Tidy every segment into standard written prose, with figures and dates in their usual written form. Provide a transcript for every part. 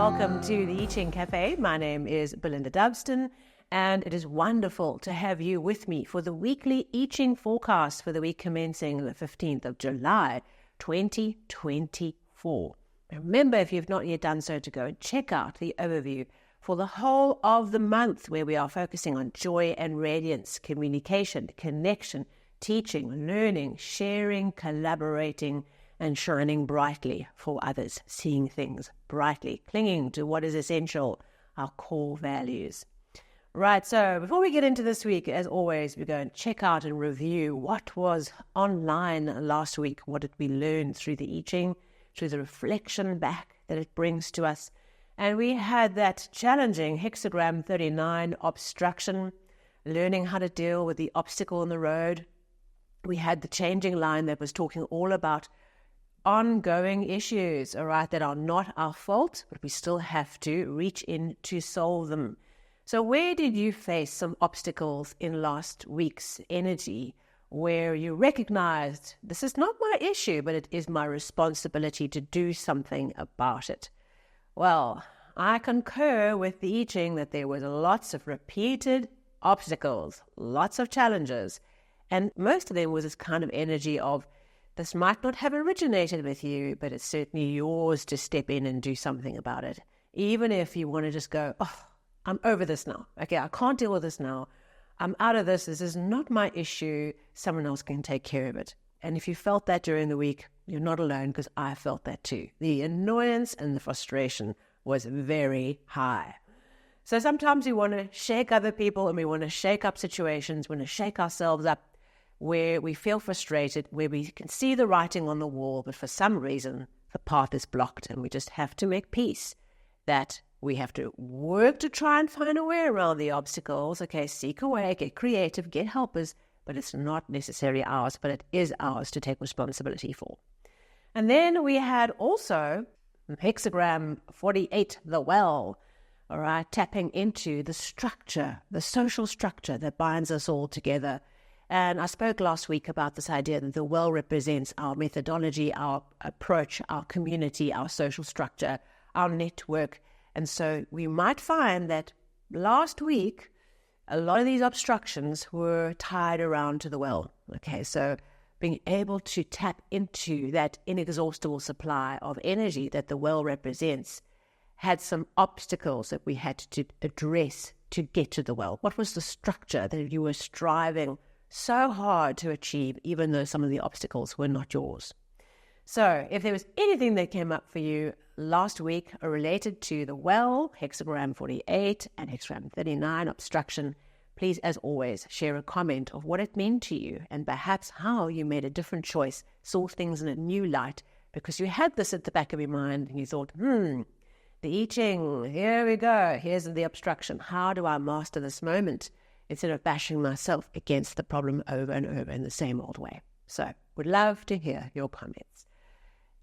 welcome to the I Ching Cafe. My name is Belinda Dubston, and it is wonderful to have you with me for the weekly I Ching forecast for the week commencing the 15th of July, 2024. Remember, if you've not yet done so, to go and check out the overview for the whole of the month, where we are focusing on joy and radiance, communication, connection, teaching, learning, sharing, collaborating, and shining brightly for others, seeing things brightly, clinging to what is essential, our core values. Right, so before we get into this week, as always, we go and check out and review what was online last week. What did we learn through the I Ching, through the reflection back that it brings to us. And we had that challenging Hexagram 39 obstruction, learning how to deal with the obstacle in the road. We had the changing line that was talking all about ongoing issues, all right, that are not our fault, but we still have to reach in to solve them. So where did you face some obstacles in last week's energy where you recognized this is not my issue, but it is my responsibility to do something about it? Well, I concur with the I Ching that there was lots of repeated obstacles, lots of challenges, and most of them was this kind of energy of, this might not have originated with you, but it's certainly yours to step in and do something about it. Even if you want to just go, oh, I'm over this now. Okay, I can't deal with this now. I'm out of this. This is not my issue. Someone else can take care of it. And if you felt that during the week, you're not alone, because I felt that too. The annoyance and the frustration was very high. So sometimes we want to shake other people and we want to shake up situations, we want to shake ourselves up, where we feel frustrated, where we can see the writing on the wall, but for some reason the path is blocked, and we just have to make peace that we have to work to try and find a way around the obstacles. Okay, seek a way, get creative, get helpers, but it's not necessarily ours, but it is ours to take responsibility for. And then we had also Hexagram 48, the well, all right, tapping into the structure, the social structure that binds us all together. And I spoke last week about this idea that the well represents our methodology, our approach, our community, our social structure, our network. And so we might find that last week, a lot of these obstructions were tied around to the well. Okay, so being able to tap into that inexhaustible supply of energy that the well represents had some obstacles that we had to address to get to the well. What was the structure that you were striving so hard to achieve, even though some of the obstacles were not yours? So if there was anything that came up for you last week related to the well, Hexagram 48 and Hexagram 39 obstruction, please, as always, share a comment of what it meant to you and perhaps how you made a different choice, saw things in a new light, because you had this at the back of your mind and you thought, the I Ching, here we go, here's the obstruction. How do I master this moment, instead of bashing myself against the problem over and over in the same old way? So, would love to hear your comments.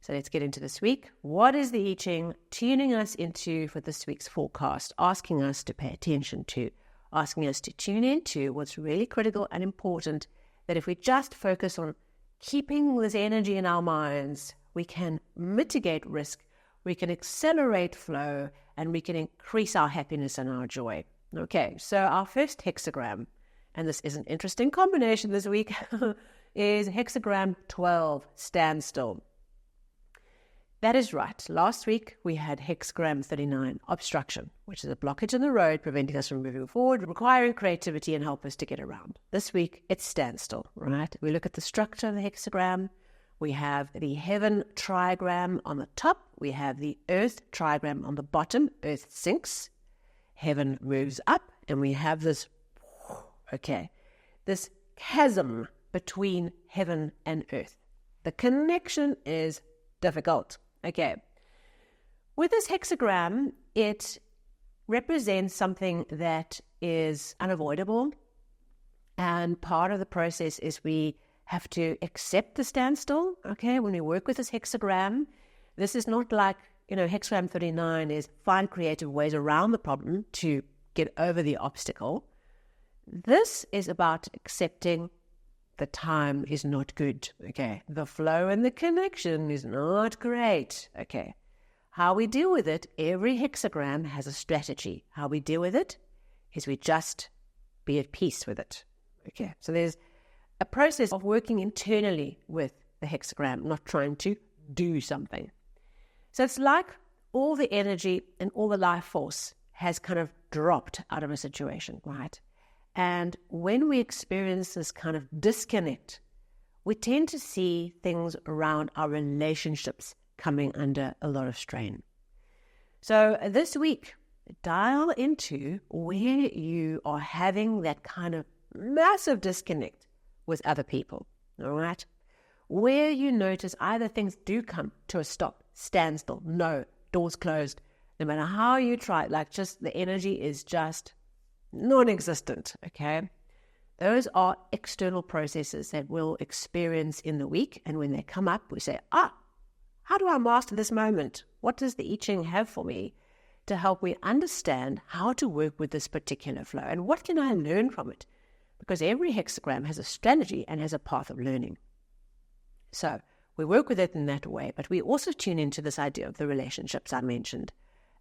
So let's get into this week. What is the I Ching tuning us into for this week's forecast, asking us to pay attention to, asking us to tune into what's really critical and important, that if we just focus on keeping this energy in our minds, we can mitigate risk, we can accelerate flow, and we can increase our happiness and our joy. Okay, so our first hexagram, and this is an interesting combination this week, is Hexagram 12, Standstill. That is right. Last week, we had Hexagram 39, Obstruction, which is a blockage in the road preventing us from moving forward, requiring creativity and help us to get around. This week, it's Standstill, right? We look at the structure of the hexagram. We have the heaven trigram on the top. We have the earth trigram on the bottom. Earth sinks. Heaven moves up. And we have this, this chasm between heaven and earth. The connection is difficult. Okay. With this hexagram, it represents something that is unavoidable. And part of the process is we have to accept the standstill. Okay. When we work with this hexagram, this is not like, hexagram 39 is find creative ways around the problem to get over the obstacle. This is about accepting the time is not good, okay? The flow and the connection is not great, okay? How we deal with it, every hexagram has a strategy. How we deal with it is we just be at peace with it. Okay, so there's a process of working internally with the hexagram, not trying to do something. So it's like all the energy and all the life force has kind of dropped out of a situation, right? And when we experience this kind of disconnect, we tend to see things around our relationships coming under a lot of strain. So this week, dial into where you are having that kind of massive disconnect with other people, all right? Where you notice either things do come to a stop, standstill, no, doors closed, no matter how you try, like just the energy is just non-existent, okay? Those are external processes that we'll experience in the week, and when they come up, we say, how do I master this moment? What does the I Ching have for me to help me understand how to work with this particular flow? And what can I learn from it? Because every hexagram has a strategy and has a path of learning. So we work with it in that way, but we also tune into this idea of the relationships I mentioned.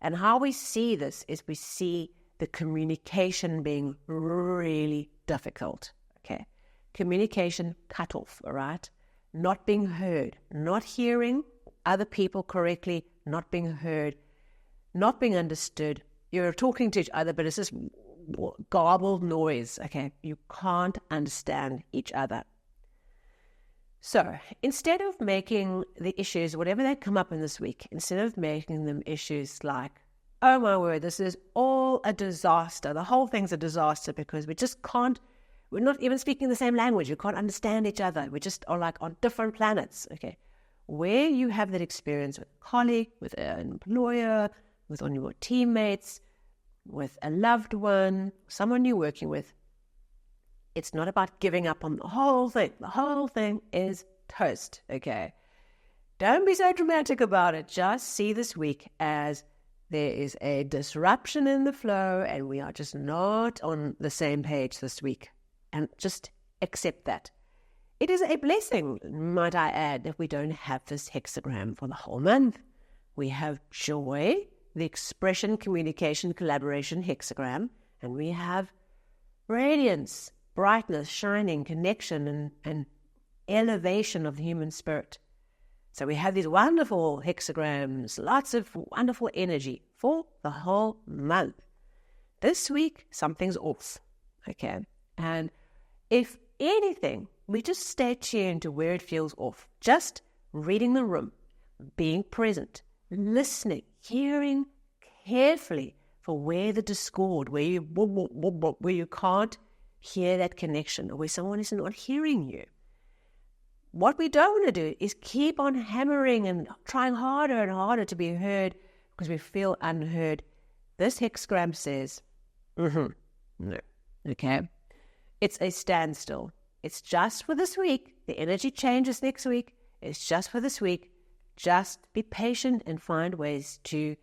And how we see this is we see the communication being really difficult, okay? Communication cut off, all right? Not being heard, not hearing other people correctly, not being heard, not being understood. You're talking to each other, but it's just garbled noise, okay? You can't understand each other. So instead of making the issues, whatever they come up in this week, instead of making them issues like, oh my word, this is all a disaster. The whole thing's a disaster because we just can't, we're not even speaking the same language. You can't understand each other. We just are like on different planets, okay? Where you have that experience with a colleague, with an employer, with one of your teammates, with a loved one, someone you're working with, it's not about giving up on the whole thing. The whole thing is toast, okay? Don't be so dramatic about it. Just see this week as there is a disruption in the flow and we are just not on the same page this week. And just accept that. It is a blessing, might I add, that we don't have this hexagram for the whole month. We have joy, the expression, communication, collaboration hexagram, and we have radiance, brightness, shining, connection, and elevation of the human spirit. So we have these wonderful hexagrams, lots of wonderful energy for the whole month. This week, something's off, okay? And if anything, we just stay tuned to where it feels off. Just reading the room, being present, listening, hearing carefully for where the discord, where you can't hear that connection, or where someone is not hearing you. What we don't want to do is keep on hammering and trying harder and harder to be heard because we feel unheard. This hexagram says, no, okay? It's a standstill. It's just for this week. The energy changes next week. It's just for this week. Just be patient and find ways to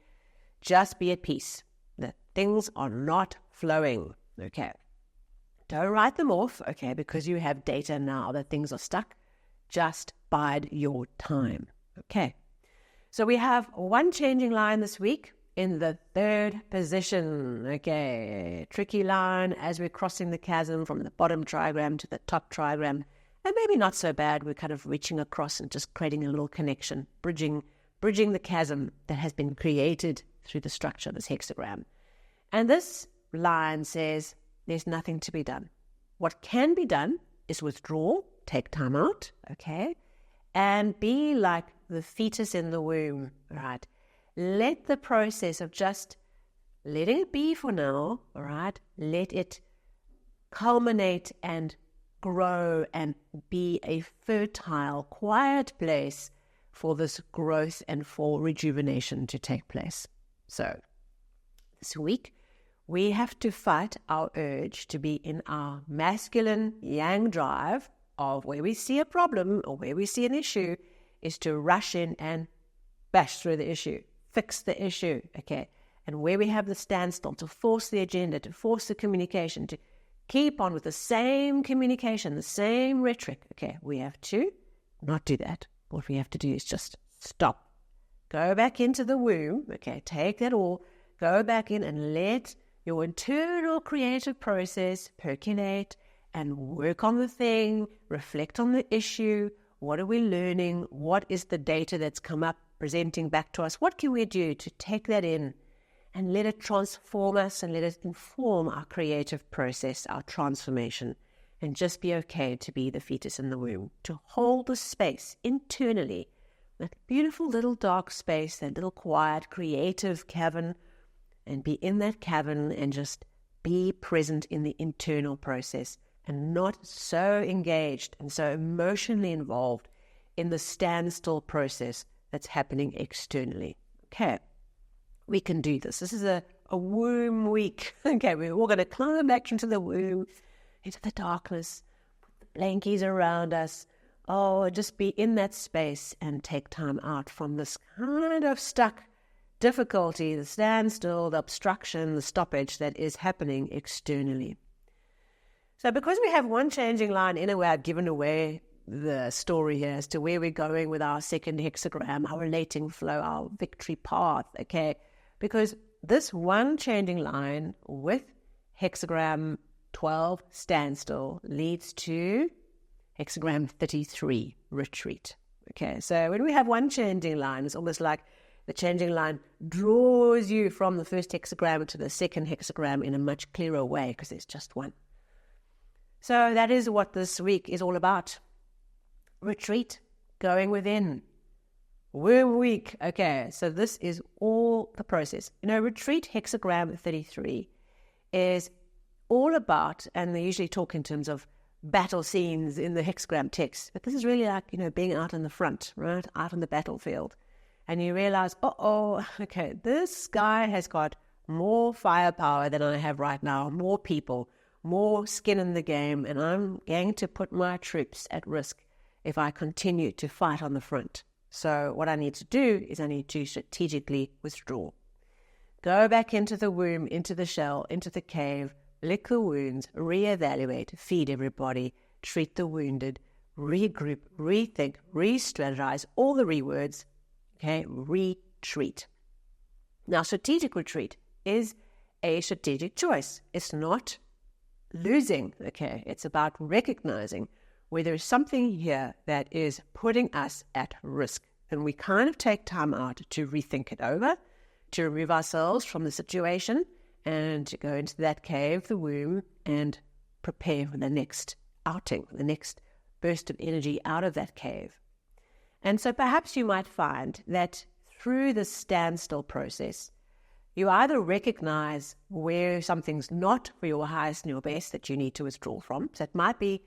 just be at peace. That things are not flowing, okay? Don't write them off, okay, because you have data now that things are stuck. Just bide your time, okay? So we have one changing line this week in the third position, okay? Tricky line as we're crossing the chasm from the bottom trigram to the top trigram. And maybe not so bad. We're kind of reaching across and just creating a little connection, bridging the chasm that has been created through the structure of this hexagram. And this line says there's nothing to be done. What can be done is withdraw, take time out, okay? And be like the fetus in the womb, right? Let the process of just letting it be for now, all right? Let it culminate and grow and be a fertile, quiet place for this growth and for rejuvenation to take place. So this week, we have to fight our urge to be in our masculine yang drive of where we see a problem or where we see an issue is to rush in and bash through the issue, fix the issue, okay? And where we have the standstill, to force the agenda, to force the communication, to keep on with the same communication, the same rhetoric, okay? We have to not do that. What we have to do is just stop, Go back into the womb. Okay, take that all. Go back in and let your internal creative process percolate and work on the thing, reflect on the issue. What are we learning? What is the data that's come up presenting back to us? What can we do to take that in and let it transform us and let it inform our creative process, our transformation, and just be okay to be the fetus in the womb, to hold the space internally, that beautiful little dark space, that little quiet creative cavern, and be in that cavern and just be present in the internal process and not so engaged and so emotionally involved in the standstill process that's happening externally. Okay, we can do this. This is a womb week. Okay, we're all going to climb back into the womb, into the darkness, put the blankies around us. Oh, just be in that space and take time out from this kind of stuck difficulty, the standstill, the obstruction, the stoppage that is happening externally. So because we have one changing line, in a way I've given away the story here as to where we're going with our second hexagram, our relating flow, our victory path, okay? Because this one changing line with hexagram 12, standstill, leads to hexagram 33, retreat. Okay, so when we have one changing line, it's almost like the changing line draws you from the first hexagram to the second hexagram in a much clearer way because there's just one. So that is what this week is all about. Retreat, going within. Womb week. Okay, so this is all the process. Retreat hexagram 33 is all about, and they usually talk in terms of battle scenes in the hexagram text, but this is really like, being out in the front, right? Out on the battlefield. And you realize, okay, this guy has got more firepower than I have right now, more people, more skin in the game, and I'm going to put my troops at risk if I continue to fight on the front. So what I need to do is I need to strategically withdraw. Go back into the womb, into the shell, into the cave, lick the wounds, reevaluate, feed everybody, treat the wounded, regroup, rethink, re-strategize, all the rewords, okay, retreat. Now, strategic retreat is a strategic choice. It's not losing, okay? It's about recognizing where there's something here that is putting us at risk. And we kind of take time out to rethink it over, to remove ourselves from the situation, and to go into that cave, the womb, and prepare for the next outing, the next burst of energy out of that cave. And so perhaps you might find that through the standstill process, you either recognize where something's not for your highest and your best that you need to withdraw from. So it might be,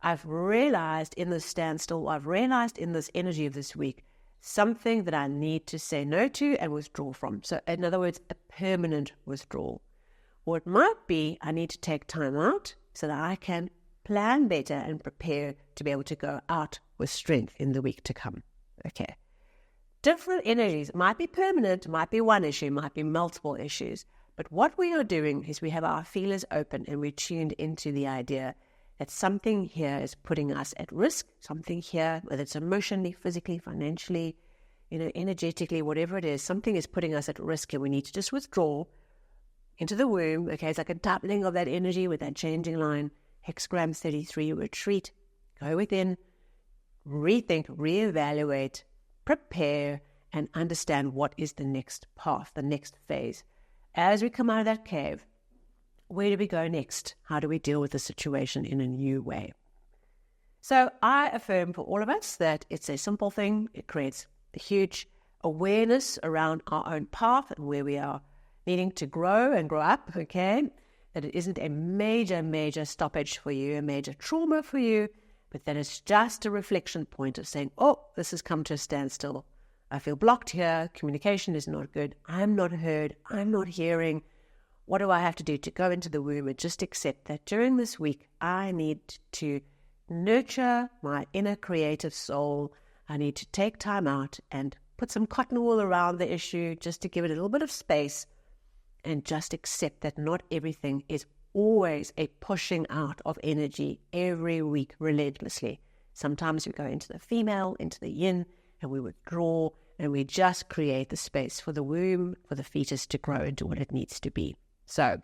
I've realized in this standstill, I've realized in this energy of this week, something that I need to say no to and withdraw from. So in other words, a permanent withdrawal. Or it might be, I need to take time out so that I can plan better and prepare to be able to go out with strength in the week to come. Okay. Different energies might be permanent, might be one issue, might be multiple issues. But what we are doing is we have our feelers open and we're tuned into the idea that something here is putting us at risk, something here, whether it's emotionally, physically, financially, energetically, whatever it is, something is putting us at risk and we need to just withdraw into the womb. Okay, it's like a doubling of that energy with that changing line. Hexagram 33, retreat, go within, rethink, reevaluate, prepare, and understand what is the next path, the next phase. As we come out of that cave, where do we go next? How do we deal with the situation in a new way? So I affirm for all of us that it's a simple thing. It creates a huge awareness around our own path and where we are needing to grow and grow up, okay? That it isn't a major, major stoppage for you, a major trauma for you, but that it's just a reflection point of saying, this has come to a standstill. I feel blocked here. Communication is not good. I'm not heard. I'm not hearing. What do I have to do to go into the womb and just accept that during this week, I need to nurture my inner creative soul. I need to take time out and put some cotton wool around the issue just to give it a little bit of space and just accept that not everything is always a pushing out of energy every week relentlessly. Sometimes we go into the female, into the yin, and we withdraw and we just create the space for the womb, for the fetus to grow into what it needs to be. So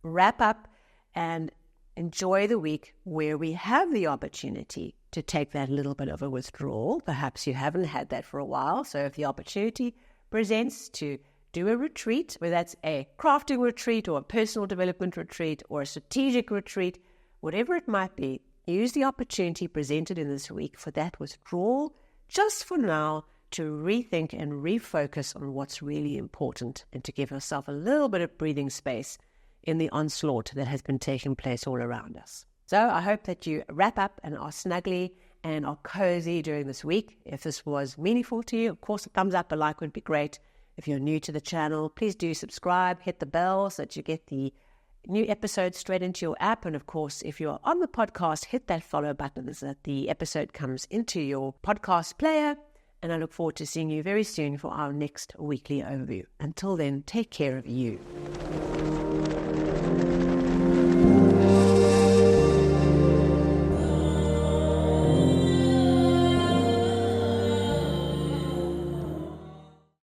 wrap up and enjoy the week where we have the opportunity to take that little bit of a withdrawal. Perhaps you haven't had that for a while. So if the opportunity presents to do a retreat, whether that's a crafting retreat or a personal development retreat or a strategic retreat, whatever it might be, use the opportunity presented in this week for that withdrawal just for now to rethink and refocus on what's really important and to give yourself a little bit of breathing space in the onslaught that has been taking place all around us. So I hope that you wrap up and are snuggly and are cozy during this week. If this was meaningful to you, of course, a thumbs up, a like would be great. If you're new to the channel, please do subscribe, hit the bell so that you get the new episodes straight into your app. And of course, if you're on the podcast, hit that follow button so that the episode comes into your podcast player. And I look forward to seeing you very soon for our next weekly overview. Until then, take care of you.